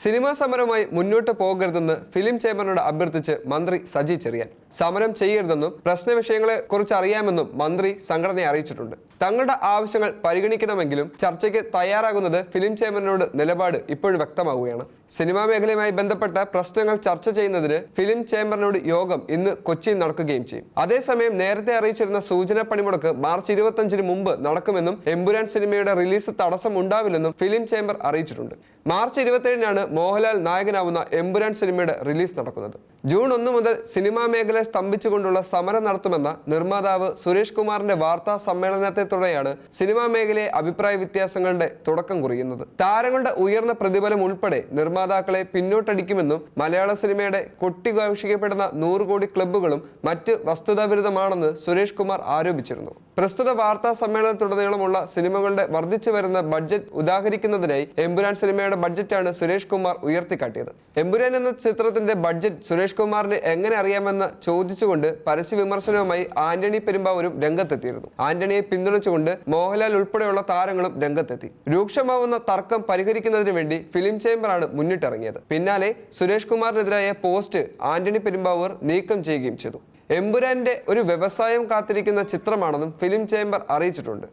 Cinema സമരവുമായി മുന്നോട്ട് പോകരുതെന്ന് ഫിലിം ചേംബറിനോട് അഭ്യർത്ഥിച്ച് മന്ത്രി സജി ചെറിയാൻ. സമരം ചെയ്യരുതെന്നും പ്രശ്ന വിഷയങ്ങളെ കുറിച്ച് അറിയാമെന്നും മന്ത്രി സംഘടനയെ അറിയിച്ചിട്ടുണ്ട്. തങ്ങളുടെ ആവശ്യങ്ങൾ പരിഗണിക്കണമെങ്കിലും ചർച്ചയ്ക്ക് തയ്യാറാകുന്നത് ഫിലിം ചേംബറിനോട് നിലപാട് ഇപ്പോഴും വ്യക്തമാവുകയാണ്. സിനിമാ മേഖലയുമായി ബന്ധപ്പെട്ട പ്രശ്നങ്ങൾ ചർച്ച ചെയ്യുന്നതിന് ഫിലിം ചേംബറിനോട് യോഗം ഇന്ന് കൊച്ചിയിൽ നടക്കുകയും ചെയ്യും. അതേസമയം നേരത്തെ അറിയിച്ചിരുന്ന സൂചനാ പണിമുടക്ക് മാർച്ച് 25-ന് മുമ്പ് നടക്കുമെന്നും എമ്പുരാൻ സിനിമയുടെ റിലീസ് തടസ്സം ഉണ്ടാവില്ലെന്നും ഫിലിം ചേംബർ അറിയിച്ചിട്ടുണ്ട്. മാർച്ച് 27-നാണ് മോഹൻലാൽ നായകനാവുന്ന എമ്പുരാൻ സിനിമയുടെ റിലീസ് നടക്കുന്നത്. ജൂൺ 1 മുതൽ സിനിമാ മേഖലയെ സ്തംഭിച്ചുകൊണ്ടുള്ള സമരം നടത്തുമെന്ന നിർമ്മാതാവ് സുരേഷ് കുമാറിന്റെ വാർത്താ സമ്മേളനത്തെ തുടർന്നാണ് സിനിമാ മേഖലയെ അഭിപ്രായ വ്യത്യാസങ്ങളുടെ തുടക്കം കുറിക്കുന്നത്. താരങ്ങളുടെ ഉയർന്ന പ്രതിഫലം ഉൾപ്പെടെ നിർമ്മാതാക്കളെ പിന്നോട്ടടിക്കുമെന്നും മലയാള സിനിമയുടെ കൊട്ടിഘോഷിക്കപ്പെടുന്ന 100 കോടി ക്ലബ്ബുകളും മറ്റ് വസ്തുതാവിരുദ്ധമാണെന്ന് സുരേഷ് കുമാർ ആരോപിച്ചിരുന്നു. പ്രസ്തുത വാർത്താ സമ്മേളനത്തിലുടനീളമുള്ള സിനിമകളുടെ വർദ്ധിച്ചു വരുന്ന ബഡ്ജറ്റ് ഉദാഹരിക്കുന്നതിനായി എമ്പുരാൻ സിനിമയുടെ ബഡ്ജറ്റാണ് സുരേഷ് കുമാർ ഉയർത്തിക്കാട്ടിയത്. എമ്പുരാൻ എന്ന ചിത്രത്തിന്റെ ബഡ്ജറ്റ് സുരേഷ് കുമാറിന് എങ്ങനെ അറിയാമെന്ന് ചോദിച്ചുകൊണ്ട് പരസ്യ വിമർശനവുമായി ആന്റണി പെരുമ്പാവൂരും രംഗത്തെത്തിയിരുന്നു. ആന്റണിയെ പിന്തുണച്ചുകൊണ്ട് മോഹൻലാൽ ഉൾപ്പെടെയുള്ള താരങ്ങളും രംഗത്തെത്തി. രൂക്ഷമാവുന്ന തർക്കം പരിഹരിക്കുന്നതിന് വേണ്ടി ഫിലിം ചേംബറാണ് മുന്നിട്ടിറങ്ങിയത്. പിന്നാലെ സുരേഷ് കുമാറിനെതിരായ പോസ്റ്റ് ആന്റണി പെരുമ്പാവൂർ നീക്കം ചെയ്യുകയും ചെയ്തു. എമ്പുരാന്റെ ഒരു വ്യവസായം കാത്തിരിക്കുന്ന ചിത്രമാണെന്നും ഫിലിം ചേംബർ അറിയിച്ചിട്ടുണ്ട്.